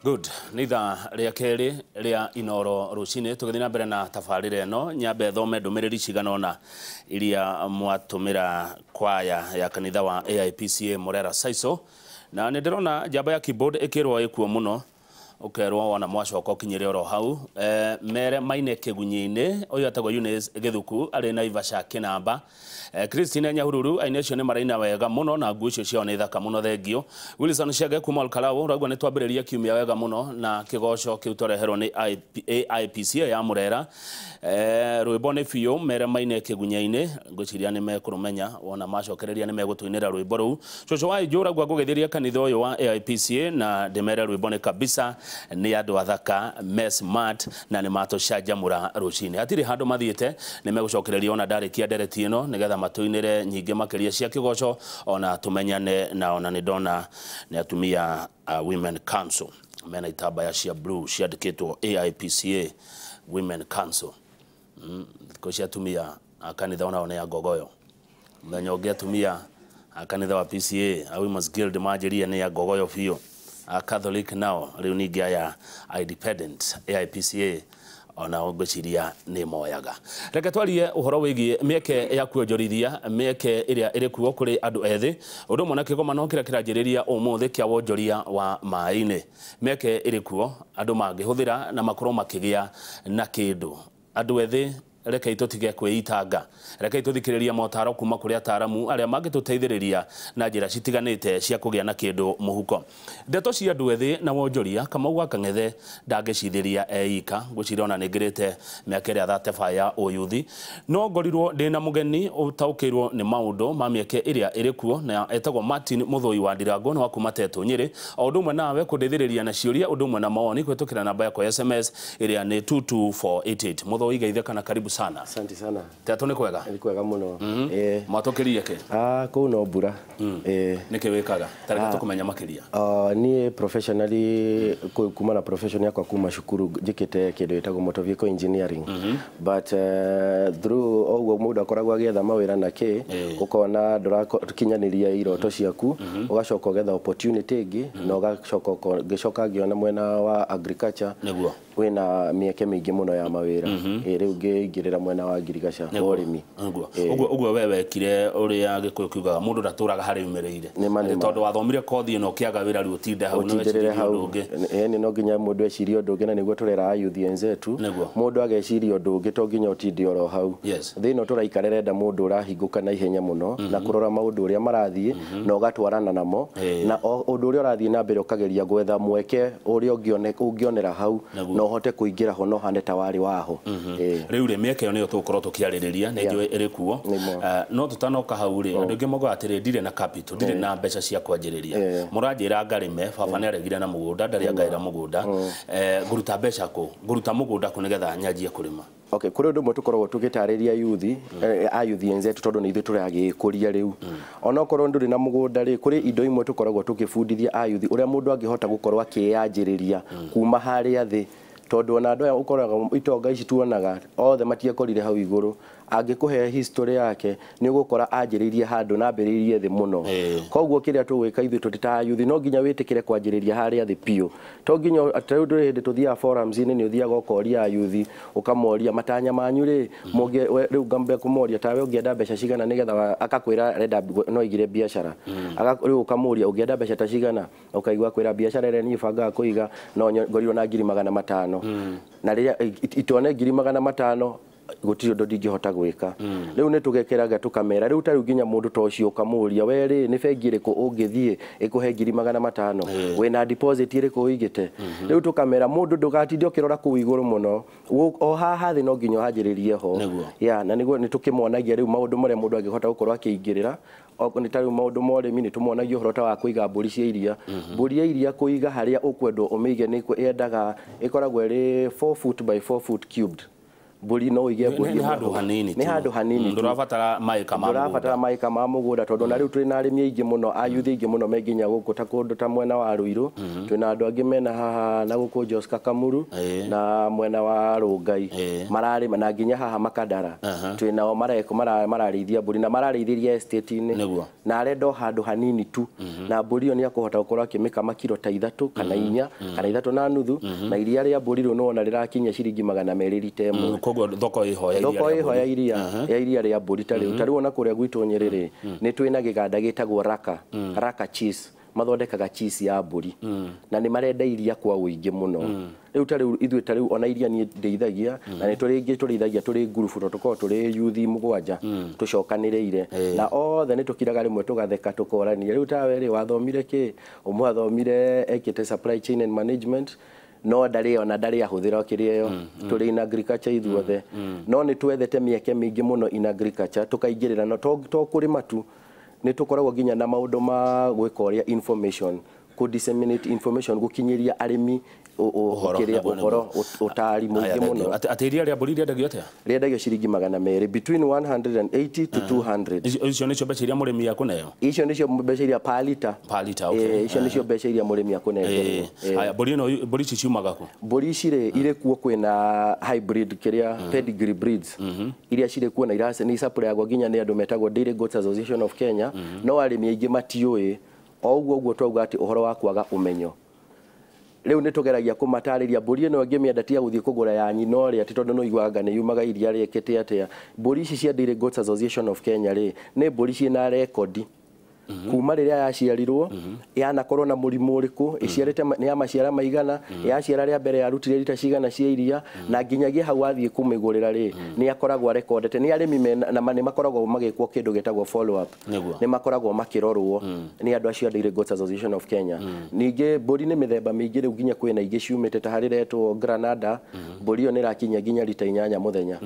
Good. Nitha ria keri ria inoro rucini tugithina mbere na tafarire no nyambe thome ndumiriri ciganona iria mwatumira kwaya ya kanitha wa AIPCA Murera Saiso na ndirona jamba ya keyboard ikirwo ikuo muno ukerwo wana mwacoka kinyire oro hau mere maine kegunyine uyu atagwo Eunice Githuku ari na Ivasha Kinamba Christine Nyahururu ainecio ni maraina wega muno na ngucio cio ni thaka muno thengio Wilson Shege kuma Olkarau ragwa ni twambiriria kiumia wega muno na kigoco kiutoreherwo ni AIPCA ya Murera rwimbo ni biu mere maine kegunyaine nguciria ni mekurumenya wona macokereria ni megutuinira rwimbo ruu coco wa ijura gwa gugithiria kanitha uyu wa AIPCA na ndemere rwimbo ni kabisa ni andu athaka smart na ni matocajamura rucini atiri handu mathiete ni megucokereria ona ndarikia ndereti ino nigetha matuinire nyinge makeria cia kigoco ona tumenyane na ona ni ndona ni atumia Women Council mena itambaya cia blue ciandikitwo AIPCA Women Council ko cia atumia akanitha ona ya gogoyo menya ungi atumia akanitha wa PCA Women's Guild majiria ni ya gogoyo fio Catholic nao riu ningi ya independent AIPCA ona ngwiciria ni moyaga reke twarie uhoro wigie mieke ya kuonjorithia mieke iria iri kuo kuri andu ethi undu mwana kigomano kira kiranjiriria umuthi kia wonjoria wa maine mieke iri kuo andu mangihuthira na makoro makigia na kindu andu ethi reke itutige kwiitanga reke ituthikiriria motaro kuma kuri ataramu aria mangituteithiriria na njira citiganite cia kugia na kindu muhuko ndeto cia andu ethi na wonjoria kama gwa Kang'ethe ndangicithiria eika ngucirona ningirite miaka iria thateba ya uyuthi no ngorirwo ndina mugeni utaukirwo ni maundu ma mieke iria iri kuo na etagwo Martin Muthoi wa Ndirango na wakuma Tetu Nyeri o ndumwe nawe kundithiriria na ciuria ndumwe na mawoni kwetukira namba yako ya SMS iria ni 22488 Muthoi geithe kana karibu sana. Asante sana. Tetu ni kwega? Ni kwega muno. Mwatokeria ke? Ko no mbura. Niki wikaga? Tareke tukumenya makiria. Ni professionally kuma na profession yakwa kuma shukuru jikite kindu etagwo motor vehicle engineering. But through ogwo mundu akoragwa getha mawira nake ukona ndurakinyaniria iroto ciaku ugacoka getha opportunity ingi na ugacoka giona mwena wa agriculture. Niguo. Wina mieke mingi muno ya mawira riu ngingirira mwena wa ngirigaca urimi uguo wewe kire uria gikuyu kiugaga mundu ndaturaga hari umereire tondu wathomire kothi ino kiaga wira riu tinde hau no wecirire hau ni no nginya mundu ecirie undu ungi na niguo turera ayuthi enzetu mundu ageciria undu ungi to nginya utinde oro hau thino turaikarerenda mundu urahinguka na ihenya muno na kurora maundu uria marathie na ugatwarana namo na undu uria urathie na mbere ukageria gwetha mweke uria ungionera hau no hote kuingira ho no hane tawari waho riu re mieke yo niyo tukorwo tukiaririria ne njwe iri kuo no tutanoka hau ri andu ngi mogo atire ndire na capital ndire na mbeca cia kwanjiriria muranjira ngarime baba ni aregire na mugunda ndari angaira mugunda nguruta mbeca ku nguruta mugunda ku nigetha nyanjie kurima Okay, kuri undu mutukorwo tugitariria yuthi ayuthi enzetu tondu ni ithu turagikuria riu ona korwo nduri na mugunda ri kuri indo imwe tukoragwo tukifundithia ayuthi uria mundu angihota gukorwo akiyanjiriria kuma haria thi tondu ona andu aya ukoraga itonga ici tuonaga othe matiekorire hau iguru angikuhe history yake ni ugukora anjiririe handu na mbiririe thi muno koguo kiria tugwika ithu tutita yuthi no nginya witikire kwanjiriria haria thi pio to nginya atundu hindi tuthia forums ni uthiaga ukoria yuthi ukamoria matanya manyu ri muge riu ngambe kumoria tawe ungienda mbeca cigana nigetha akakwira renda no igire biashara riu ukamoria ungienda mbeca ta cigana ukaigwa kwira biashara ire ni banga kuiga no ngorirwo na 500 na riria itone 500 gutiri ndo ndingihota gwika riu ni tugekeraga tukamera riu tari nginya mundu tocio ukamuria weri ni bengi iriku ungithie ikuhe 500 wena deposit iriku uigite riu tukamera mundu ndugatinde ukirora ku iguru muno o haha thi no nginya hanjiririe ho ya na niguo ni tukimonagia riu maundu maria mundu angihota gukorwa akiingirira ni tari maundu moremi ni tumonagia uhoro wa kuiga mburi cia iria mburi ya iria kuiga haria ukwendwo umeige ni yendaga ikoragwo ri 4 foot by 4 foot cubed mburi no ige mburi ni handu hanini ni handu hanini ndurabatara maika ma ndurabatara maika ma mugunda tondu na riu turi na arimi aingi muno ayuthi aingi muno menginya guku ta kundu ta mwena wa Ruiru twina andu angi mena haha na guku Jos Kakamuru na mwena wa Rungai mararima na nginya haha Makadara twina o mararithia mburi na mararithia estate ini na arendo handu hanini tu na mburi yo ni akuhota gukorwo akimika makiro ta 3 kana 4 kana 3 na nuthu na iria ria mburi ru no na rirakinya ciringi 200 lita imwe koguo thoko ihoya iria ya iria ria mburi ta riu ona kuria gwitu Nyerere ni twina giganda gitagwo Raka cheese mathondekaga cheese ya mburi na ni marenda iria kwa uingi muno riu ithuĩ ta riu ona iria ni ndeithagia na ni tũrĩithagia tũrĩ ngurubu tũkorwo tũrĩ yuthi 7 tũcokanĩrĩire na othe ni tukiraga rimwe tugatheka tukorania riu tawe ri wathomire ki umwe athomire ekite supply chain and management no ndari ahuthira kiriyo turi in agriculture ithuothe no ni twethete mieke mingi muno in agriculture tukaingirira no to kurima tu ni tukoragwo ginya na maundu ma gwika uria information ku disseminate information gukinyiria arimi uhoro utari mungi muno atiria ria mburi riendagio atia riendagio ciringi 200 between 180 to 200 icio nicio mbeca iria murimi akuneyo icio nicio mbeca iria per liter okay icio nicio mbeca iria murimi akuneyo haya mburi ici ciumaga ku mburi cire ire kuo kwina hybrid kiria pedigree breeds iria cire kuo na irase ni supply yagwo ginya ni andu metagwo Dairy Goats Association of Kenya no arimi aingi matiui oguo twauga ati uhoro wa kwaga umenyo riu ni tugeragia kumatariria mburi ino ngimienda tia guthii kugura ya nyino ri ati tondu no igwaga ni yumaga iria riekete atia mburi ici cia Dairy Goats Association of Kenya ri ni mburi ciina record kuma riria yaciarirwo yanakorwo na murimu uriku iciarite ni ya maciara maigana yaciara ria mbere yarutire lita cigana cia iria na nginyagia hau athie kumigurira ri ni akoragwo recordete ni arimi na mani makoragwo magikwo kindu gitagwo follow up ni makoragwo makirorwo ni andu acio Dairy Goats Association of Kenya ningi mburi ni mithemba mingi riu ginya kwina ingi ciumite ta hariretwo Granada mburi yo ni rakinya ginya lita 8 muthenya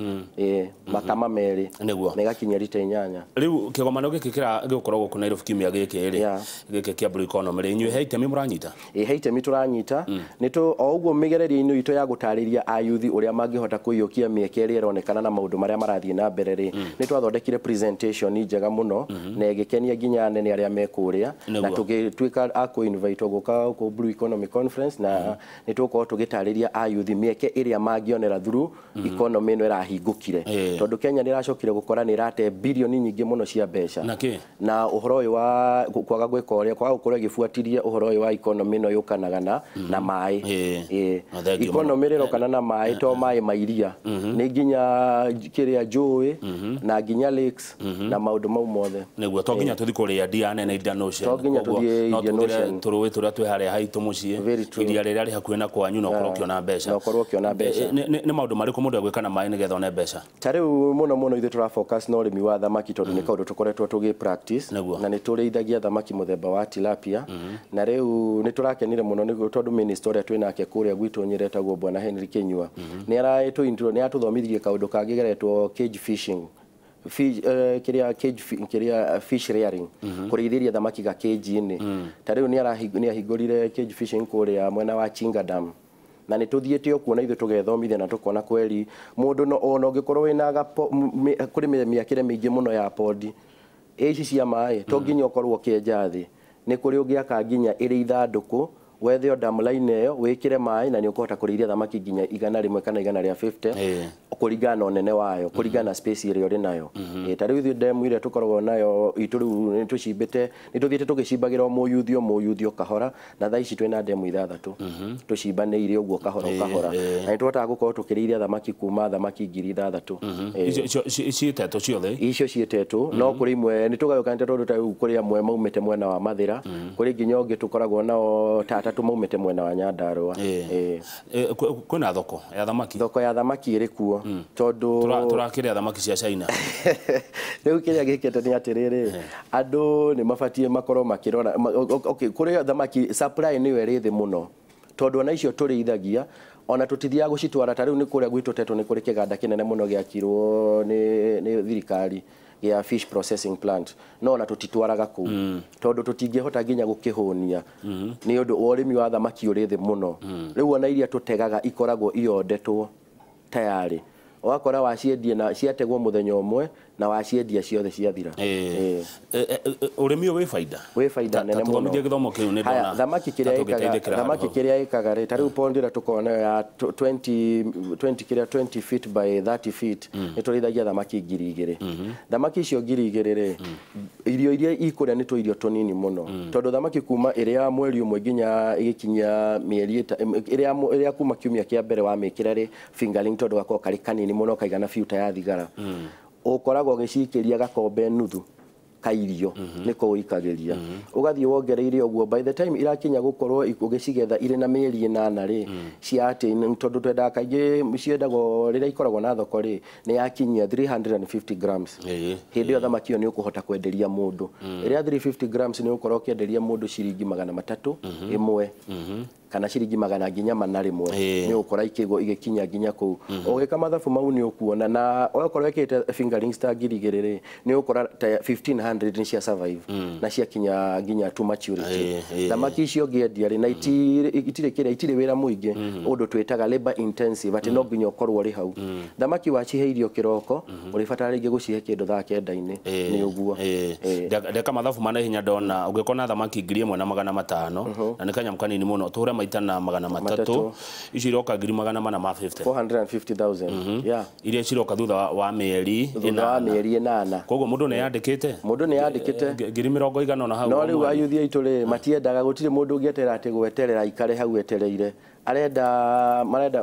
makama meri negakinya lita 8 riu kigomano giki kira gikoragwo ku Nairobi kimia giki ri giki kia Blue Economy ri inyu heitemi muranyita heitemi turanyita ni tu o uguo migereria inu itu ya gutariria ayuthi uria mangihota kuiyukia mieke iri ironekana na maundu maria marathie na mbere ri ni twathondekire presentation njega muno na igikenia ginya nene aria mekuria na tugitwika aku invite guka ku Blue Economy Conference na ni tukorwo tugitariria ayuthi mieke iria mangionera through economy ino irahingukire tondu Kenya ni iracokire gukora ni irate bilioni nyingi muno cia mbeca na uhoro wa kwaga gwika uria kwaga gukorwo gifuatiria uhoro wa economy no yukanaga na mai economy rirokana na mai to mai mairia ni ginya kiria njui na ginya lakes na maundu mau mothe niguo to ginya tuthi kuria Diana na Indian Ocean to ginya tuthi Indian Ocean turuwi turia twi haria haitu mucii iria riria ri hakuhi na kwanyu no korwo kiona mbeca ni maundu mariku mundu agwika na mai nigetha one mbeca tariu muno ithu tura focus no rimi wa thamaki tondu ni kaundu tukoretwo tugi practice na ni turithagia thamaki muthemba wa tilapia na riu ni turakenire muno ni tondu minister twinake kuria gwitu nyiretagwo bwana Henry Kinyua ni araitwo intro ni atuthomithirie kaundu kangigeretwo cage fishing fish rearing kurithiria thamaki ga cage ini tariu ni ahingurire cage fishing kuria mwena wa Chinga Dam na ni tuthiete okuona ithu tugethomithia na tukona kweli mundu no ona ungikorwo wina kuri miakire mingi muno ya podi ici cia mai to nginya ukorwo kienja thi ni kuri ungiaka nginya iri ithanduku wethe o dam line iyo wikire mai na ni ukota kurithia thamaki nginya 100 kana 150 kuringana na unene wayo kuringana space ire uri nayo tariu ithu dam ire tukoragwo nayo ituru ni tucimbite ni tuthiete tugicimbagira muyuthio kahora na thaa ici twina dam 6 tucimbanire uguo kahora na ni tuhotaga gukorwo tukirithia thamaki kuma thamaki 6,000 ciiteto ciothe icio ciiteto no kuri imwe ni tugayukanite tondu ta kuri amwe maumite mwena wa Mathira kuri nginya ungi tukoragwo nao tatu maumite mwena wa Nyandarua kwina thoko ya thamaki iri kuo tondu turakiria thamaki cia China riu kiria gikete ni atiriri andu ni mabatie makorwo makirora okay kuri thamaki supply ni iri thi muno tondu ona icio turithagia ona tutithia gucitwara tariu ni kuria gwitu teto ni kuri kiganda kinene muno giakirwo ni thirikari ya fish processing plant no na tutitwaraga ku tondu tutingihota ginya gukihunia ni undu urimi wa thamaki uri thi muno riu ona iria tutegaga ikoragwo iondetwo tayari wakora waciendia na ciategwo muthenya umwe na waciendia ciothe ciathira. Urimi wi faida. Wi faida nene muno. Tuthomithie githomo kiu ni ndona. Thamaki kiria ikaga ri tariu pondira tukona ya 20 feet by 30 feet ni turithagia thamaki 2,000. Thamaki icio 2,000 ri irio iria ikuria ni irio tunini muno tondu thamaki kuma iria mweri umwe nginya igikinya mieri iria kuma kiumia kia mbere wa mikira ri fingerling tondu gako kari kanini muno kaigana filter ya thigara ukoragwo gicikiria gakombe nuthu kairio niko uikagiria ugathie wongereire uguo by the time irakinya gukorwo ugicigetha ire na mieri 8 ri ciati tondu twenda kaingi ciendagwo rira ikoragwo na thoko ri ni yakinyia 350 grams hindi yo thamaki yo ni ukuhota kwenderia mundu iria 350 grams ni ukorwo kienderia mundu ciringi 300 imwe kana ciringi 100 nginya 400 ni ukora ikigo igikinya nginya ku ugika mathabu mau ni ukuona na ukorwo ekite fingerling star 2,000 ri ni ukora 1500 ni cia survive na cia kinya nginya to maturity thamaki icio ngiendia ri na itire wira muingi undu twitaga labor intensive ati no nginya ukorwo ri hau thamaki waciheirio kiroko uribatara ringi gucihe kindu thaa 9 ni uguo ndeka mathabu mana hinya ndona ugikona thamaki 1,500 na nikanya mkanini muno tuhure maita na 300 ici iroka 450 450,000 yeah iria ciroka thutha wa mieri 8 koguo mundu ne yandikite 1,000 na hau no riu ayuthia itule matiendaga gutire mundu ungietera ati gweterera ikare hau etereire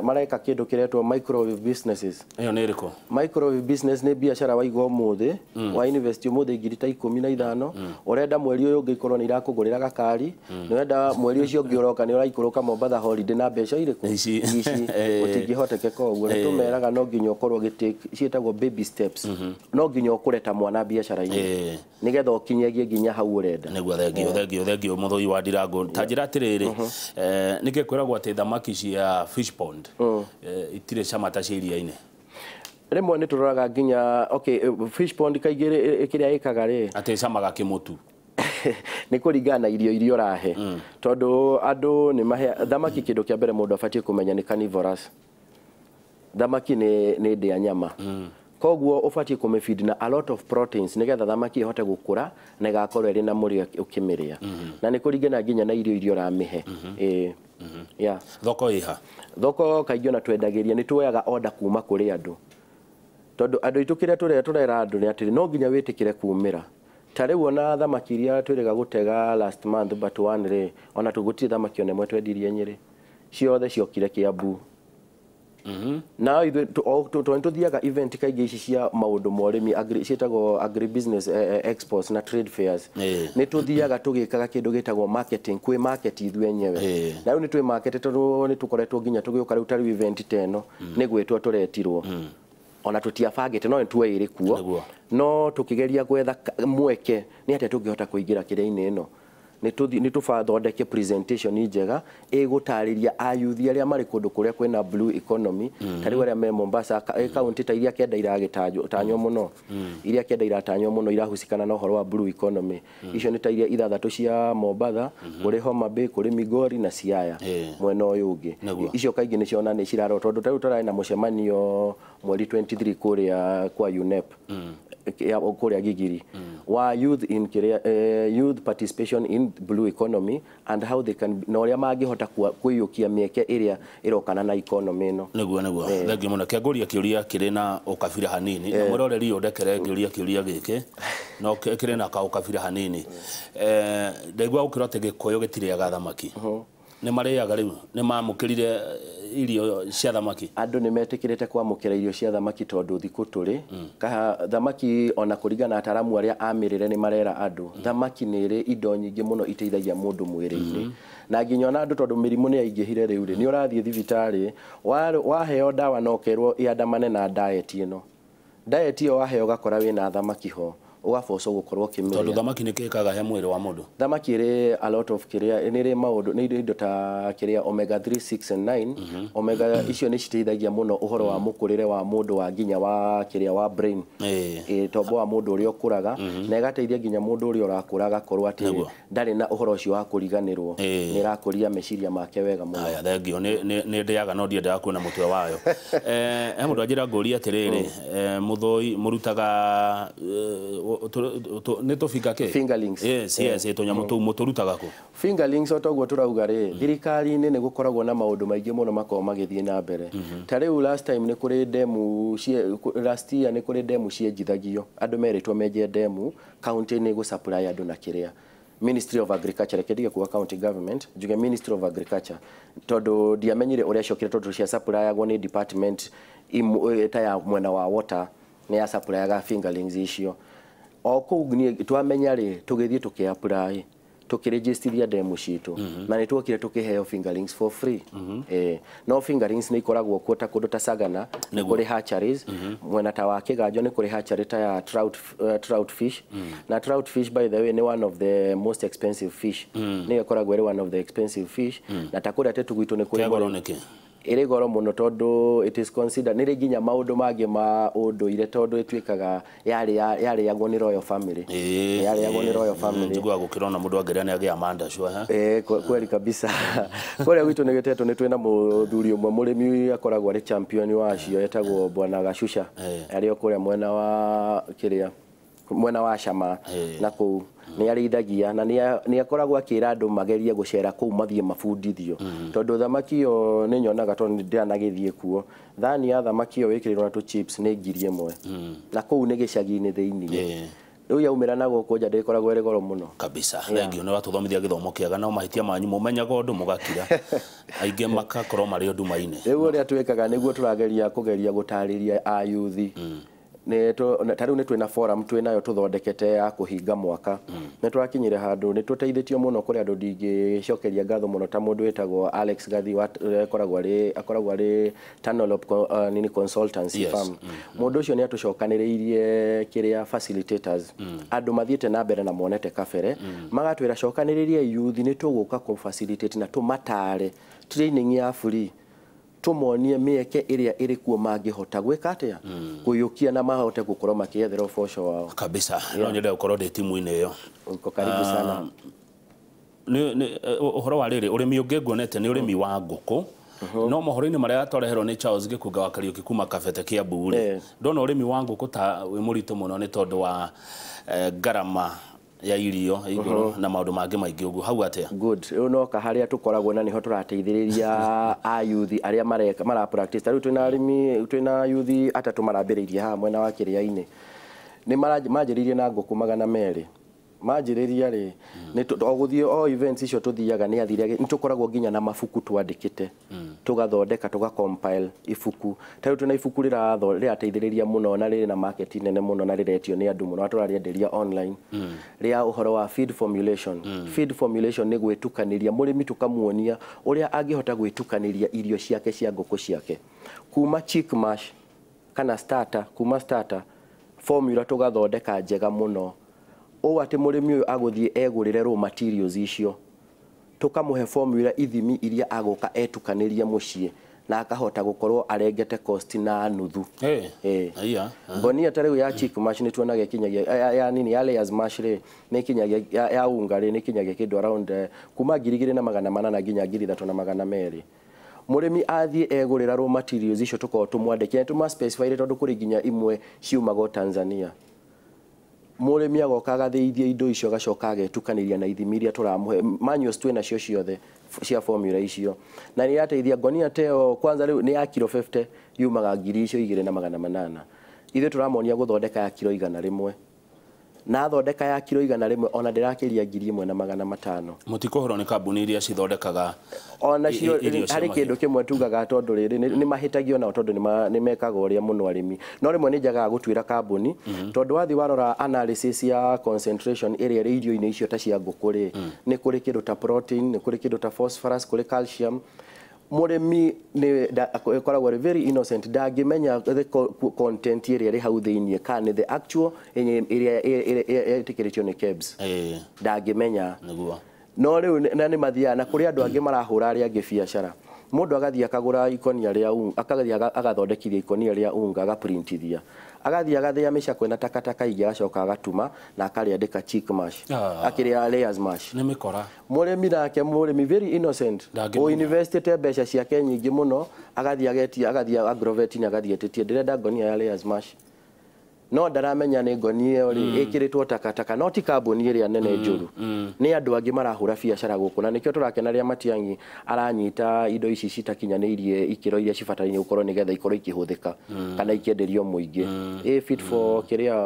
mareka kindu kiretwo microwave businesses iyo ni riko microwave business ni biashara waigo muthi wa invest muthi 15,000 urenda mweri uyu ungikorwo ni irakugurira gakari ni wenda mweri ucio ungi uroka ni uraikuruka Mombasa holiday na mbeca iriku ici utingihotekeka uguo ni tumeraga no nginya ukorwo cietagwo baby steps no nginya ukureta mwana biashara-ini nigetha ukinyagie nginya hau urenda niguo thengio muthoi wa Ndirango tanjira atiriri nike kwiragwo ati thamaki cia fish pond itire cama ta cia iria-ini rimwe ni turoraga nginya fish pond kaigire kiria ikaga ri ati camaga kimutu ni kuringana irio rahe tondu andu ni mahe thamaki kindu kia mbere mundu afatie kumenya ni carnivorous thamaki ni ndia nyama koguo ufatie kumefeed na a lot of proteins nigetha thamaki ihote gukura na igakorwo iri na muri ukimiria na ni kuringana nginya na irio ramihe yeah thoko iha thoko kaingĩ na twendagiria ni tuoyaga order kuma kuri andu tondu andu itukiria turera andu ni atiri no nginya witikire kumira tare wona thamaki iria twirega gutega last month but one ri ona tugutire thamaki one mwe twendirie Nyeri ciothe ciokire Kiambu na ithu tuthiaga event kaingĩ ici cia maundu morimi cietagwo agri business exports na trade fairs ni tuthiaga tugikaga kindu gitagwo marketing kwi market ithu enyewe na ni twi market tondu ni tukoretwo nginya tugiuka riu tari event teno ni gwetwo turetirwo ona tutiabangite no ntuwe iri kuo no tukigeria gwetha mweke ni atia tungihota kuingira kiria-ini ino ni tufathondeke presentation njega igutariria ayuthi aria mari kundu kuria kwina blue economy tari waria me Mombasa county ta iria kenda iragitanyo muno iria kenda iratanyo muno irahusikana na uhoro wa blue economy icio ni ta iria ithathatu cia Mombasa kuri Homa Bay kuri Migori na Siaya mwena uyu ungi icio kaingi ni ciona ni ciraro tondu tari taraina mucemanio mweri 23 kuria kwa UNEP kuria Gigiri wa youth participation in blue economy and how they can no ria mangihota kuiyukia mieke iria irokana na economy no niguo thengio muno kianguria kiuria kiri na ukabira hanini na muroreri udekere kiuria giki no kiri na ka ukabira hanini ndegwa ukirote gikoyo gitiriaga thamaki ni mariaga riu ni mamukirire irio cia thamaki andu ni metikirite kwamukira irio cia thamaki tondu thiku turi thamaki ona kuringana ataramu aria amirire ni marera andu thamaki ni ri indo nyingi muno iteithagia mundu mwiri-ini na nginya ona andu tondu mirimu ni yaingihire riu ri ni urathie thibitari waheo dawa no kerwo iandamane na diet ino iyo waheo gakora wina thamaki ho ugaboco gukorwo kimeria tondu thamaki nikikaga he mwiri wa mundu thamaki ri a lot of kiria ni ri maundu ni indo ta kiria omega 3 6 and 9 omega icio ni citeithagia muno uhoro wa mukurire wa mundu wa nginya wa kiria wa brain tombo wa mundu uri okuraga na igateithia nginya mundu uri urakuraga korwo ati ndari na uhoro ucio wa kuriganirwo ni rakuria meciria make wega muno aya thengio ni ndiaga no ndiendaga kuona mutwe wayo he mundu anjira nguri atiriri muthoi murutaga ni tofika ke fingerlings yes tunyamu tu muturutaga ku fingerlings otoguo turauga ri thirikari ni gukoragwo na maundu maingi muno makao magithie na mbere ta riu last time ni kuri demu last year ni kuri demu cienjithagio andu meritwo menje demu county ni gu supply andu na kiria Ministry of Agriculture kedige kuwa county government juge Ministry of Agriculture tondu ndiamenyire uria cokire tondu cia supply agwo ni department ta ya mwena wa water ni ya supply aga fingerlings icio o kuu ni twamenya ri tugithie tukiapply tukiregistrithia demo citu na ni twokire tukiheo fingerlings for free no fingerlings ni ikoragwo kuota kundu ta Sagana ni kuri hatcheries mwena ta wa Kiganjo ni kuri hatchery ta ya trout fish na trout fish by the way ni one of the most expensive fish ni ikoragwo one of the expensive fish na takuri tetu gwitu ni kuri iri goro muno tondu it is considered ni nginya maundu magi ma unduire tondu itwikaga yari yagwo ni royal family yari yagwo ni royal family njigwa gukirona mundu angeria ni agia manda shwa kweli kabisa kore gwitu ni geteto ni twina muthuri umwe murimi akoragwo ari champion wa cio etagwo Bwana Gashusha ari okuria mwena wa kiria mwena wa Shama na ku ni arithagia na ni akoragwo akira andu magerie gucera kuu mathie mabundithio tondu thamaki yo ni nyonaga tondu ndianagithie kuo thani ya thamaki yo wikirirwo na tu chips ni ngiri imwe na kuu ni gicagi-ini thiini riu yaumira na guku nja ndikoragwo iri goro muno kabisa thengio ni watuthomithia githomo kiaga no mahitia manyu mumenyaga undu mugakira ainge makakorwo mari undu-maine riu uria twikaga niguo turageria kugeria gutariria a youth tariu ni twina forum twinayo tuthondekete ya kuhinga mwaka ni turakinyire handu ni tuteithitio muno kuri andu ndingicokeria ngatho muno ta mundu wetagwo Alex Gathi akoragwo ari Tanolop nini consultancy firm mundu ucio ni atucokaniriirie kiria facilitators andu mathiete na mbere na monete kabere magatwira cokaniririe youth ni tuguka ku facilitate na tumatare training ya free tumonie mieke iria iri kuo mangihota gwika atia kuyukia na mahote gukorwo makiethera uboco wao kabisa no nyende gukorwo ndi timu-ini iyo uko karibu sana ni uhoro wa riri urimi ungengonete ni urimi wa nguku no mohoro-ini maria twareherwo ni Charles Gikuga wa Kariuki kuma Kabete Kiambu ndona urimi wa nguku ta wi muritu muno ni tondu wa garama ya irio iguru na maundu mangi maingi ugu hau atia good no ka haria tukoragwo na niho turateithiriria a youth aria mara practice riu twina youth atatu marambiriria ha mwena wa kiria-ini ni manjiririe na nguku 200 manjiriria ri ni oguthio o events icio tuthiaga ni athire ni tukoragwo nginya na mafuku twandikite tugathondeka compile ifuku tariu tuna ifuku rirateithiriria muno na riri na market nene muno na riretio ni andu muno turarienderia online ria uhoro wa feed formulation ni gwitukaniria murimi tukamuonia uria angihota gwitukaniria irio ciake cia nguku ciake kuma chick mash kana starter formula tugathondeka njega muno o ati murimi uyu aguthie egurire raw materials icio tukamuhe formula ithimi iria agoka etukaniria mucie na akahota gukorwo arengete cost na nuthu aya bonia tariu ya chick mash ni tuonaga kinyagia ya nini ya layers mash ni kinyagia ya unga ni kinyagia kindu around kuma 2,800 nginya 3,200 murimi athie egurira raw materials icio tuko tumwandike tuma specify tondu kuri nginya imwe ciumago Tanzania murimi agoka agathithia indo icio gacoka agetukaniria na ithimiria turamuhe manuals twina cio ciothe cia formula icio na ni yateithia ngonia teo kwanza riu ni ya kilo 50 yumaga 2,800 ithe turamonia guthondeka ya kilo 100 na thondeka ya kilo 100 ona ndirakiria 1,500 mutikohoro ni kambuni iria cithondekaga ona cio hari kindu kimwe tugaga tondu riri ni mahitagio na tondu ni mekaga uria muno arimi no rimwe ni njaga gutwira kambuni tondu wathi warora analysis ya concentration area irio-ini icio ta cia nguku ri ni kuri kindu ta protein ni kuri kindu ta phosphorus kuri calcium murimi ni koragwo very innocent ndangimenya the content ĩrĩa ĩrĩ hau thĩinĩ kana the actual ĩrĩa ĩtĩkĩrĩtio nĩ KEBS ndangimenya no rĩu na nĩ mathiaga na kũrĩ andũ angĩ marahũra arĩa angĩ biacara mũndũ agathiĩ akagũra ikonia rĩa unga akagathiĩ agathondekithia ikonia rĩa unga agaprintithia agathiĩ agathĩa mĩcakwe na takataka ingĩ agacoka agatuma na akarĩandĩka chick mash akĩrĩa layers mash nĩ mĩkora mũrĩmi nake mũrĩmi very innocent o investite mbeca ciake nyingĩ mũno agathiĩ agrovet-inĩ agathiĩ ĩtĩtie ndĩrenda ngonia ya layers mash no ndaramenya nĩ ngonia ĩyo rĩ ĩkĩrĩtwo takataka no ti kambuni ĩrĩa nene njũru nĩ andũ angĩ marahũra biacara gũkũ na nĩkĩo tũrakena rĩa Matiang'i aranyita indo ici citakinyanĩirie ikĩro iria cibatarĩire gũkorwo nĩgetha ikorwo ikĩhũthĩka kana ikĩenderio mũingĩ fit for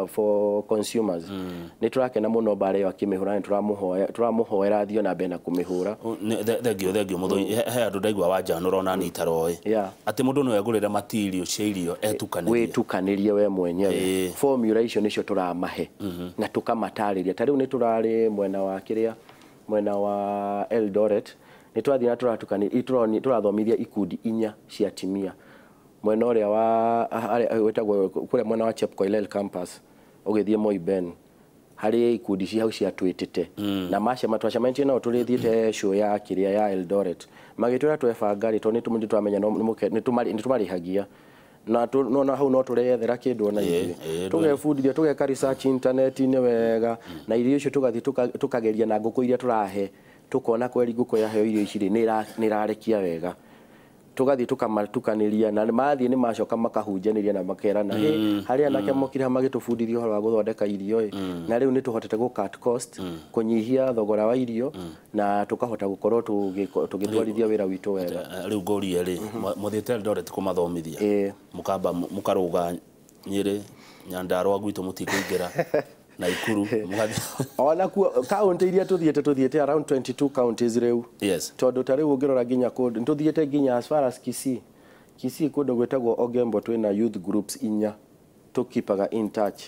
for consumers nĩ tũrakena mũno bare ĩyo akĩmĩhũra nĩ tũramũhoera athio na mbere na kũmĩhũra thengio Muthũi he andũ ndaigua wanjanũra ona nĩ itaroi atĩ mũndũ no agũrĩre material cia irio etukanĩrie we mwenyewe formula icio nicio turamahe na tukamatarĩria ta rĩu nĩ turarĩ mwena wa Eldoret nĩ twathina turathomithia ikundi 4 cia timia mwena ũrĩa wa wetagwo kũrĩa mwena wa Chepkoilel campus ũgĩthiĩ Moiben harĩ ikundi cia hau cia twĩtĩte na twacemanirie nao tũrĩthiĩte show ya kĩrĩa ya Eldoret magĩtwĩra twebanga rĩ tondũ nĩ tũramenya nĩ tũmarĩhagia na hau no tũreyethera kĩndũ na ithuĩ tũgebundithia tũgeka research internet-inĩ wega na irio icio tũgathiĩ tũkageria na ngũkũ iria tũrahe tũkona kweri ngũkũ yaheo irio ici nĩ ĩrarekia wega tũgathiĩ tũkamatukanĩria na mathiĩ nĩ macoka makahunjanĩria na makerana harĩ anake mokire magĩtũbundithia ũhoro wa gũthondeka irio na rĩu nĩ tũhotete cut cost kũnyihia thogora wa irio na tũkahota gũkorwo tũgĩtwarithia wĩra witũ wega rĩu ngoria rĩ mũthiĩte Eldoret kũmathomithia mũkamba mũkarũga Nyĩrĩ Nyandarũa gwitũ mũtikũingĩra na Ikuru ona county iria tuthiete around 22 counties rĩu tondũ ta rĩu ũngĩrora nginya kũndũ tuthiete nginya as far as Kisii kũndũ gwĩtagwo Ogembo twĩna youth groups 4 tũkipaga in touch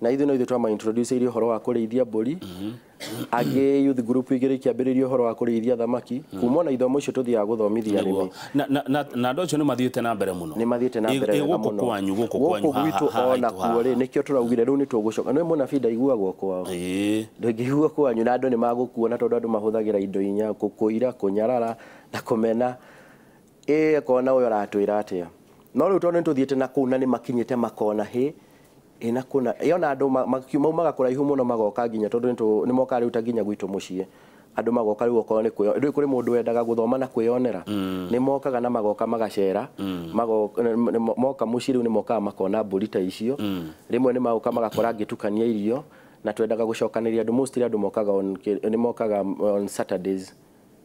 na ithuĩ twama introduce irio ũhoro wa kũrĩithia mbũri angĩ youth group igĩrĩ kĩambĩrĩria ũhoro wa kũrĩithia thamaki kuma na ithomo icio tuthiaga gũthomithia arĩmi na andũ acio nĩ mathiĩte na mbere mũno nĩ mathiĩte na mbere gũkũ kwanyu haha ona kuo rĩ nĩkĩo tũraugire rĩu nĩ tũgũcoka nĩ mũna bida iguagwo kwao ndũngĩigua kwanyu na andũ nĩ magũkuona tondũ andũ mahũthagĩra indo inya kũkũira kũnyarara na kũmena kona ũyũ aratwĩra atĩa no rĩu tondũ nĩ tũthiĩte na kũu na nĩ makinyĩte makona ina kuna yona andũ maumaga kũraihu mũno magoka nginya tondũ nĩ moka rĩu ta nginya gwitũ mũciĩ andũ magoka rĩu okorwo nĩ kwĩyo rĩu kũrĩ mũndũ wendaga gũthoma na kwĩyonera nĩ mokaga na magoka magacera moka mũciĩ rĩu nĩ mokaga makona mbũri ta icio rĩmwe nĩ magoka magakora ngĩtukania irio na twendaga gũcokanĩria andũ mostly andũ mokaga on Saturdays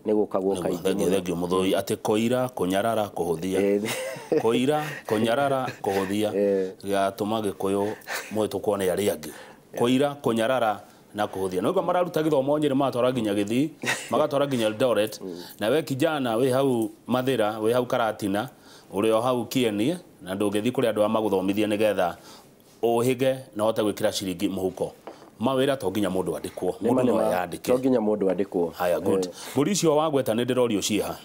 nĩ gũkagwo kaingĩ thengio Muthũi atĩ koira kũnyarara kũhũthia koira kũnyarara kũhũthia gatũma Gĩkũyũ mũhĩtũkwo nĩ arĩa angĩ koira kũnyarara na kũhũthia no mararuta gĩthomo Nyĩrĩ matwara nginya Gĩthii magatwara nginya Eldoret na we kijana we hau Mathĩra we hau Karatina ũrĩ o hau Kieni na ndũngĩthiĩ kũrĩ andũ magũthomithia nĩgetha ũhĩge na ũhote gwĩkĩra ciringi mũhuko mawĩra to nginya mũndũ andĩkwo mũndũ no yandĩke to nginya mũndũ andĩkwo haya good mbũri icio wagweta nĩ ndĩrorio ciha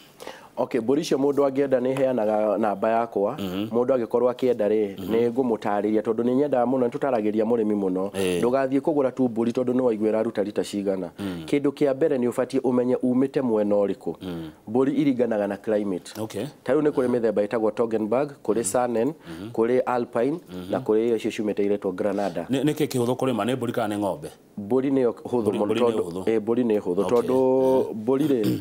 mbũri icio mũndũ angĩenda nĩ heanaga namba yakwa mũndũ angĩkorwo akĩenda rĩ nĩ ngũmũtarĩria tondũ nĩ nyendaga mũno nĩ tũtaragĩria mũrĩmi mũno ndũgathiĩ kũgũra tu mbũri tondũ nĩ waigua ĩraruta rita cigana kĩndũ kĩa mbere nĩ ũbatiĩ ũmenye umĩte mwena ũrĩkũ mbũri iringanaga na climate ta rĩu nĩ kũrĩ mĩthemba ĩtagwo Toggenburg kũrĩ Saanen kũrĩ Alpine na kũrĩ icio ciumĩte iretwo Granada nĩkĩ kĩhũthũ kũrĩma nĩ mbũri kana nĩ ng'ombe mbũri nĩ hũthũ mũno tondũ mbũri nĩ hũthũ tondũ mbũri rĩ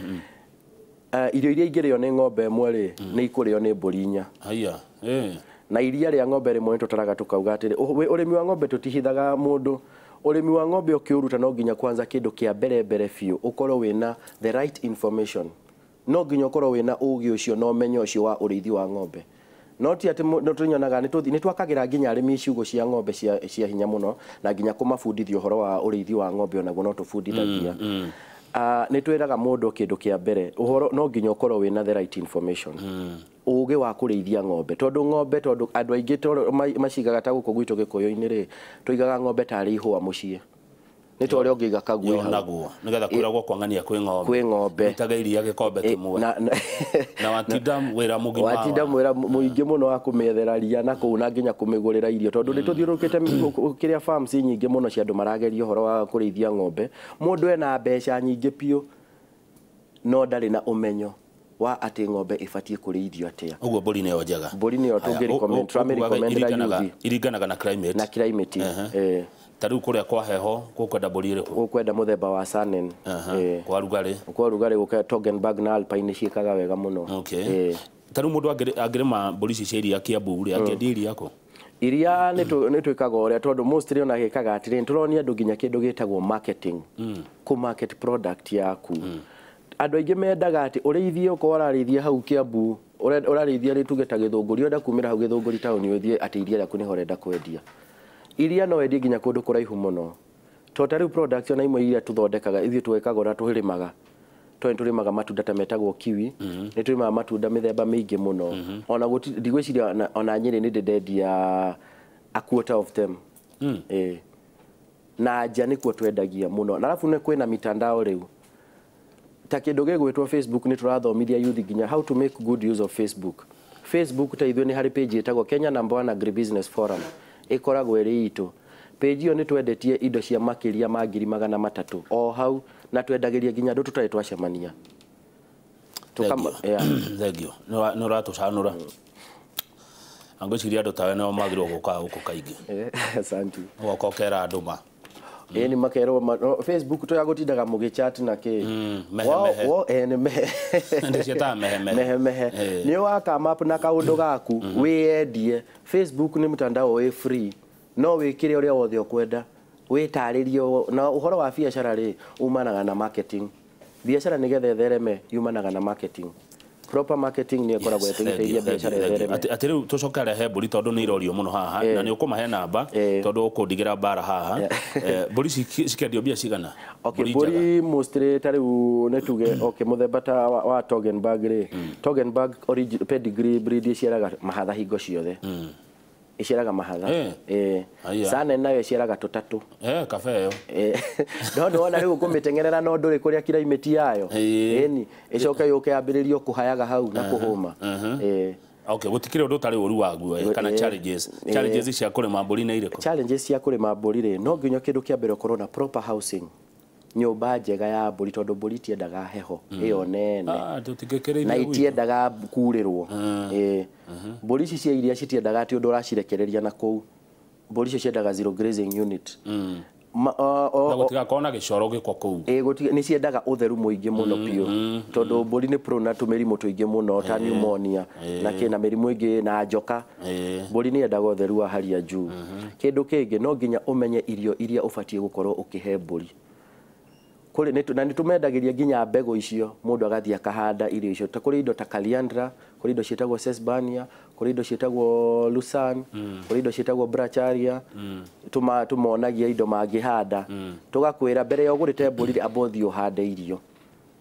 irio iria ingĩrĩo nĩ ng'ombe ĩmwe rĩ nĩ ikũrĩo nĩ mbũri 4 na iria rĩa ng'ombe rĩmwe nĩ tũtaraga tũkauga atĩrĩ ũrĩmi wa ng'ombe tũtihithaga mũndũ ũrĩmi wa ng'ombe ũkĩũruta no nginya kwanza kĩndũ kĩa mbere biũ ũkorwo wĩna the right information no nginya ũkorwo wĩna ũũgĩ ũcio na ũmenyo ũcio wa ũrĩithi wa ng'ombe no ti atĩ tũnyonaga nĩ twakagĩra nginya arĩmi ciugo cia ng'ombe cia hinya mũno na nginya kũmabundithia ũhoro wa ũrĩithi wa ng'ombe onaguo no tũbundithagia nĩ twĩraga mũndũ kĩndũ kĩa mbere ũhoro no nginya ũkorwo wĩna the right information ũũgĩ wa kũrĩithia ng'ombe tondũ andũ aingĩ macigaga ta gũkũ gwitũ Gĩkũyũ-inĩ rĩ tũigaga ng'ombe tarĩ ihũa mũciĩ nĩ ta ũrĩa ũngĩiga kaguo hau naguo nĩgetha kwĩragwo kwang'ania kwĩ ng'ombe itaga iria gĩkombe kĩmwe na watinda wĩra mũingĩ watinda wĩra mũingĩ mũno wa kũmĩethera ria na kũu na nginya kũmĩgũrĩra irio tondũ nĩ tũthiũrũrũkĩte kĩrĩa farms nyingĩ mũno cia andũ marageria ũhoro wa kũrĩithia ng'ombe mũndũ ena mbeca nyingĩ piũ no ndarĩ na ũmenyo wa atĩ ng'ombe ĩbatiĩ kũrĩithio atĩa ũguo mbũri nĩyo njega mbũri nĩyo tũngĩrecommend iringanaga na climate tarĩu kũrĩa kwa heho gũkwenda mbũri ĩrĩkũ gũkwenda mũthemba wa Saanen kwa rugarĩ gũka Toggenburg na Alpine ciĩkaga wega mũno tarĩu mũndũ angĩrĩma mbũri ici cia iria Kiambu rĩ angĩendia iria kũ iria nĩ twĩkaga ũrĩa tondũ mostly ona gĩkaga atĩrĩ tũronia andũ nginya kĩndũ gĩtagwo marketing ku market product yaku andũ aingĩ mendaga atĩ ũrĩithie ũkorwo ũrarĩithia hau Kiambu ũrarĩithia rĩ tuge ta Gĩthũngũri ũrenda kumĩra hau Gĩthũngũri taũni ũthiĩ atĩ iria rĩaku nĩho ũrenda kwendia iria no wendie nginya kũndũ kũraihu mũno to ta rĩu production na imwe iria tũthondekaga ithuĩ twĩkaga ũrĩa tũrĩmaga tũrĩmaga matunda ta metagwo kiwi nĩ tũrĩmaga matunda mĩthemba mĩingĩ mũno ona ndigwĩciria ona Nyĩrĩ nĩ ndendia a quarter of them na nja nĩkuo twendagia mũno na arabu nĩ kwĩna mitandao rĩu ta kĩndũ gĩgwĩtwo Facebook nĩ tũrathomithia youth nginya how to make good use of Facebook ta ithuĩ nĩ harĩ page ĩtagwo Kenya #1 Agribusiness Forum ĩkoragwo ĩrĩ itũ page ĩyo nĩ twendetie indo cia makĩria ma 300 o hau na twendagĩria nginya andũ tũtarĩ twacemania thengio nĩ ũratũcanũra angĩciria andũ tawe nĩo magĩrĩirwo gũka gũkũ kaingĩ asante ũgoka ũkera andũ ma ni makerwo Facebook to yagotindaga mũgĩchat na kĩ mehe ni waka map na kaũndũ gaku wĩendie Facebook ni mtandao wĩ free no wĩkire ũrĩa wothe ũkwenda wĩtarĩrio na ũhoro wa biacara rĩ umanaga na marketing biacara nĩgetha thereme yumanaga na marketing proper marketing ni ĩkoragwo ĩteithĩrĩria biacara thereme atĩ rĩu tũcokere he mbũri tondũ nĩ irorio mũno haha na nĩ ũkũmahe namba tondũ ũkũndigĩra mbara haha mbũri cikendio mbia cigana mbũri mostly tarĩu nĩ tuge mũthemba ta wa Toggenburg rĩ Toggenburg pedigree breed iciaraga mahatha hingo ciothe iciaraga mahatha Saanen nayo iciaraga tũtatũ kabe ĩyo no wona rĩu kũmĩtengerera no ndũrĩ kũrĩa climate yayo ĩni ĩcoke yũke yambĩrĩrio kũhayaga hau na kũhũma gũtikĩrĩ ũndũ ũtarĩ ũru waguo kana challenges cia kũrĩma mbũri nĩ irĩkũ challenges cia kũrĩma mbũri rĩ no nginya kĩndũ kĩa mbere ũkorwo na proper housing nyũmba njega ya mbũri tondũ mbũri itiendaga heho ĩyo nene na itiendaga kurĩrwo mbũri ici cia iria citiendaga atĩ ũndũ ũracirekereria na kũu mbũri icio ciendaga zero grazing unit gũtigakorwo na gĩcoro gĩko kũu nĩ ciendaga ũtheru mũingĩ mũno biũ tondũ mbũri nĩ prone na tũmĩrimũ tũingĩ mũno ta pneumonia na mĩrimũ ĩngĩ na njoka mbũri nĩ yendaga ũtheru wa hali ya juu kĩndũ kĩngĩ no nginya ũmenye irio iria ũbatiĩ gũkorwo ũkĩhe mbũri na nĩ tũmendagĩria nginya mbegũ icio mũndũ agathiĩ akahanda irio icio ta kũrĩ indo ta Caliandra kũrĩ indo ciĩtagwo Sesbania kũrĩ indo ciĩtagwo Lucerne kũrĩ indo ciĩtagwo Bracharia tũmonagia indo mangĩhanda tũgakwĩra mbere ya ũgũrĩte mbũri amba ũthiĩ ũhande irio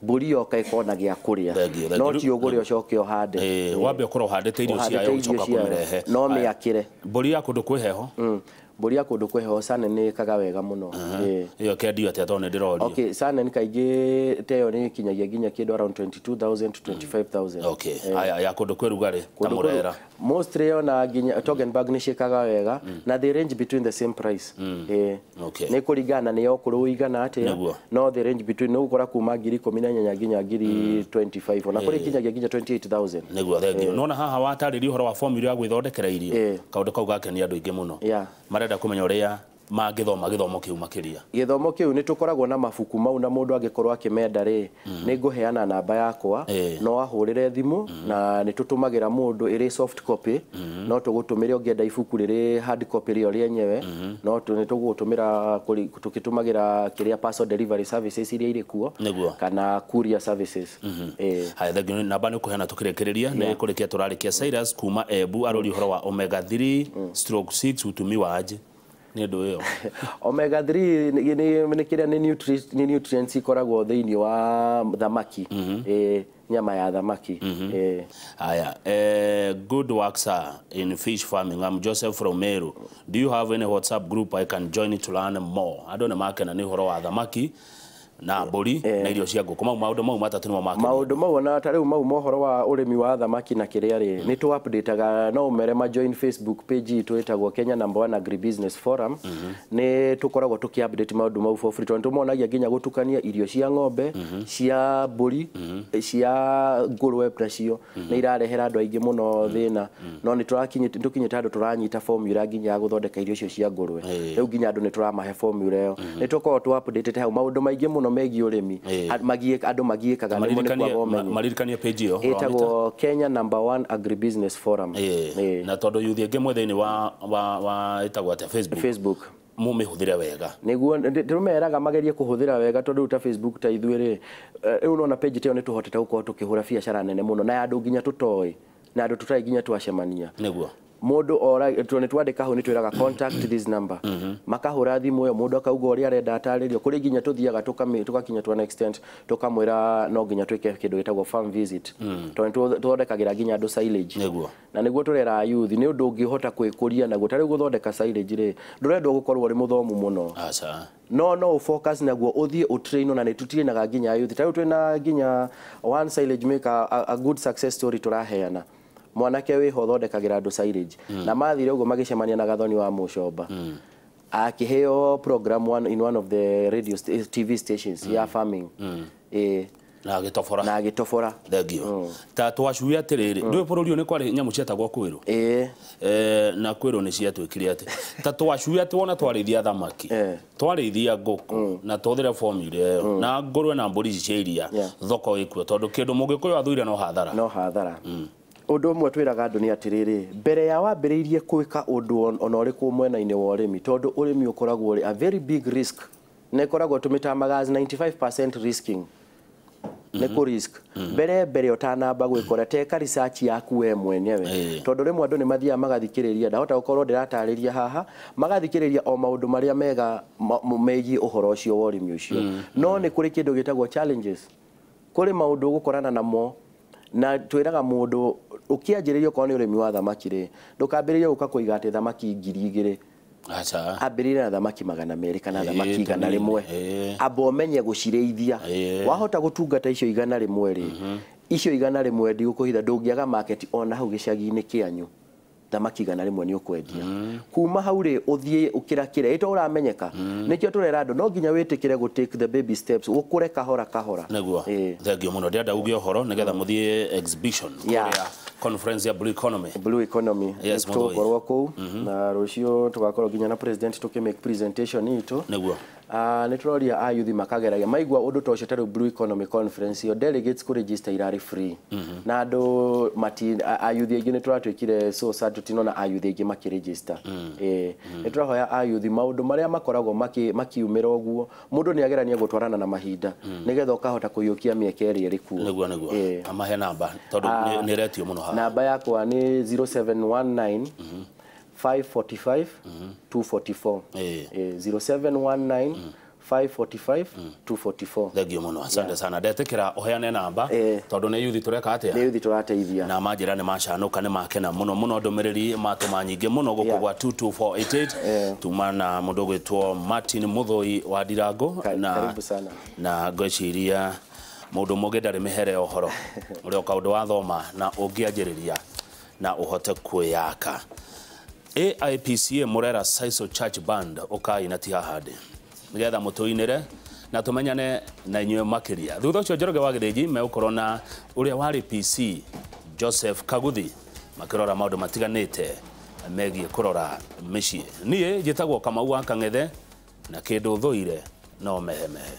mbũri yoka ĩkona gĩa kũrĩa no ti ũgũre ũcoke ũhande wambe ũkorwo ũhandĩte irio ciayo ũcoka kũmĩrehe no mĩakĩre mbũri ya kũndũ kwĩ heho mbũri ya kũndũ kwĩ heho Saanen nĩ ĩkaga wega mũno ĩyo kendio atĩa tondũ nĩ ndĩrorio Saanen kaingĩ teyo nĩ kinyagia nginya kĩndũ around 22,000 to 25,000 ya kũndũ kwĩ rugarĩ ta Mũrera mostly ona nginya Toggenburg nĩ ciĩkaga wega na they range between the same price nĩ kũringana nĩ okũrũ ũigana atĩa no the range between no gũkora kuma 18,000 nginya 25,000 ona kũrĩ kinyagia nginya 28,000 nĩguo thengio nona haha watarĩria ũhoro wa formula ya gwĩthondekera irio kaũndũ kau gakenia andũ aingĩ mũno marenda kũmenya ũrĩa magĩthoma gĩthomo kĩu makĩria gĩthomo kĩu nĩ tũkoragwo na mabuku mau na mũndũ angĩkorwo akĩmenda rĩ nĩ ngũheana namba yakwa no ahũrĩre thimũ na nĩ tũtũmagĩra mũndũ ĩrĩ soft copy no tũgũtũmĩre ũngĩenda ibuku rĩrĩ hard copy rĩo rĩenyewe no nĩ tũgũtũmĩra tũkĩtũmagĩra kĩrĩa parcel delivery services iria irĩ kuo kana courier services haya thengio namba nĩ ũkũheana tũkĩrĩkĩrĩria nĩ kũrĩkia tũrarĩkia Cyrus kuma Embu arori ũhoro wa omega 3/6 ũtumi wa aje nĩ ndũ ĩyo omega 3 nĩ kĩrĩa nĩ nutrients ikoragwo thĩinĩ wa thamaki nyama ya thamaki haya good work sir in fish farming. I'm Joseph from Meru. Do you have any WhatsApp group I can join to learn more? Andũ nĩ makena nĩ ũhoro wa thamaki na mbũri na irio cia ngũkũ. Maũndũ mau matatũ nĩmo makena. Maũndũ mau na tarĩu mau mohoro wa ũrĩmi wa thamaki na kĩrĩa rĩ nĩ tu updateaga no ũmere ma join Facebook page itũ ĩtagwo Kenya #1 Agribusiness Forum. Nĩ tũkoragwo tũkĩ update maũndũ mau for free. Tũmonagia nginya gũtukania irio cia ng'ombe, cia mbũri, cia ngũrwe nacio nĩ irarehera andũ aingĩ mũno thĩna. No nĩ tũkinyĩte andũ tũranyita formula nginya ya gũthondeka irio icio cia ngũrwe. Rĩu nginya andũ nĩ tũramahe formula ĩyo. Nĩ tũkoragwo tu update hau maũndũ maingĩ mũno megiĩ ũrĩmi andũ magiĩkaga nĩmo nĩ kwaga ũmenyo. Maririkanie page ĩyo ĩtagwo Kenya #1 Agribusiness Forum. Na tondũ yuthi ĩngĩ mwe thĩinĩ wa ĩtagwo atĩa Facebook mumĩhũthĩre wega nĩguo ndĩrũmeraga magerie kũhũthĩra wega tondũ ta Facebook ta ithuĩ rĩ rĩu unaona page ĩyo nĩ tũhotete gũkorwo tũkĩhũra biacara nene mũno na andũ nginya tũtoĩ na andũ tũtarĩ nginya twacemania nĩguo mũndũ ora nĩ twandĩka hau nĩ twĩraga contact this number makahũra thimũ ĩyo mũndũ akauga ũrĩa arenda atarĩrio kũrĩ nginya tũthiaga tũgakinya to an extent tũkamwĩra no nginya twĩke kĩndũ gĩtagwo farm visit tondũ tũthondekagĩra nginya andũ silage na nĩguo tũrera youth nĩ ũndũ ũngĩhota kwĩkũria naguo tarĩu gũthondeka silage rĩ ndũrendwo gũkorwo ũrĩ mũthomu mũno no focus naguo ũthiĩ ũtrain na nĩ tũtinaga nginya youth tarĩu twĩna nginya one silage maker a good success story tũraheana mwanake wĩho thondekagĩra andũ silage na mathire ũguo magĩcemania na Gathoni wa Mũcomba akĩheo program in one of the radio TV stations ya farming na agĩtobora thengio ta twacuia atĩrĩrĩ ndũĩ bũrũri ũyũ nĩ kwarĩ nyamũ cietagwo kwĩrũ na kwĩrũ nĩ ciatwĩkire atĩ ta twacuia atĩ wona twarĩithia thamaki twarĩithia ngũkũ na tũhũthĩre formula ĩyo na ngũrwe na mbũri ici cia iria thoko ĩkuo tondũ kĩndũ mũgĩkũyũ athũire no hathara ũndũ ũmwe twĩraga andũ nĩ atĩrĩrĩ mbere ya wambĩrĩirie gwĩka ũndũ ona ũrĩkũ mwena-inĩ wa ũrĩmi tondũ ũrĩmi ũkoragwo ũrĩ a very big risk nĩ koragwo tũmĩtamaga 95% risking nĩ kũ risk mbere ũtanamba gwĩkora teka research yaku we mwenyewe tondũ rĩmwe andũ nĩ mathiaga magathikĩrĩria ndahota gũkorwo ndĩratarĩria haha magathikĩrĩria o maũndũ marĩa mega megiĩ ũhoro ũcio wa ũrĩmi ũcio no nĩ kũrĩ kĩndũ gĩtagwo challenges kũrĩ maũndũ ũgũkorana namo na twĩraga mũndũ ũkĩanjĩrĩria okorwo nĩ ũrĩmi wa thamaki rĩ ndũkambĩrĩrie gũka kũiga atĩ thamaki 2,000 ambĩrĩria na thamaki 200 kana thamaki 100 amba ũmenye gũcirĩithia wahota gũtungata icio 100 rĩ icio 100 ndigũkũhitha ndũngĩaga market ona hau gĩcagi-inĩ kĩanyu thamaki 100 nĩ ũkwendia kuma hau rĩ ũthiĩ ũkĩrakĩre ĩto ũramenyeka nĩkĩo tũrera andũ no nginya wĩtĩkĩre gũ take the baby steps ũkũre kahora nĩguo thengio mũno ndĩrenda uge ũhoro nĩgetha mũthiĩ exhibition conference ya Blue Economy tũkorwo kũu na rũciũ tũgakorwo nginya na president tũkĩmake presentation itũ nĩguo nĩ tũroria ayuthi makageragia maigua ũndũ ta ũcio tarĩu Blue Economy Conference yo delegates kũ register irarĩ free na andũ ayuthi aingĩ nĩ tũratwĩkire so sad tũtinona ayuthi aingĩ makĩregister nĩ tũrahoya ayuthi maũndũ marĩa makoragwo makiumĩra ũguo mũndũ nĩ agerania gũtwarana na mahinda nĩgetha ũkahota kũiyũkia mĩeke ĩrĩa ĩrĩ kuo nĩguo amahe namba tondũ nĩ retio mũno haha namba yakwa nĩ 0719 545 244 0719 545 244 thengio mũno asante sana ndetekera uheane namba tondu nĩ yuthi tureka atia nĩ yuthi tũrateithia na manjĩra nĩ macanũka nĩ makena mũno ndũmĩrĩri matũma nyingĩ mũno gũkũ gwa 22488 tuma na mũndũ gwĩtwo Martin Muthoi wa Ndirango na ngwĩciria mũndũ mũngĩ ndarĩ mĩhere ũhoro ũrĩa kaũndũ wathoma na ũngĩanjĩrĩria na ũhote kwĩyaka AIPCA Murera Saiso Church Band ukai na tihahade nigetha mutuinire na tumenyane na inywe makiria thutha ucio Njoroge wa Gĩthĩnji megũkorwo na ũrĩa warĩ PC Joseph Kaguthi makirora maũndũ matiganĩte megiĩ kũrora mĩciĩ niĩ njĩtagwo Kamau wa Kang'ethe na kĩndũ thũire no mehemehe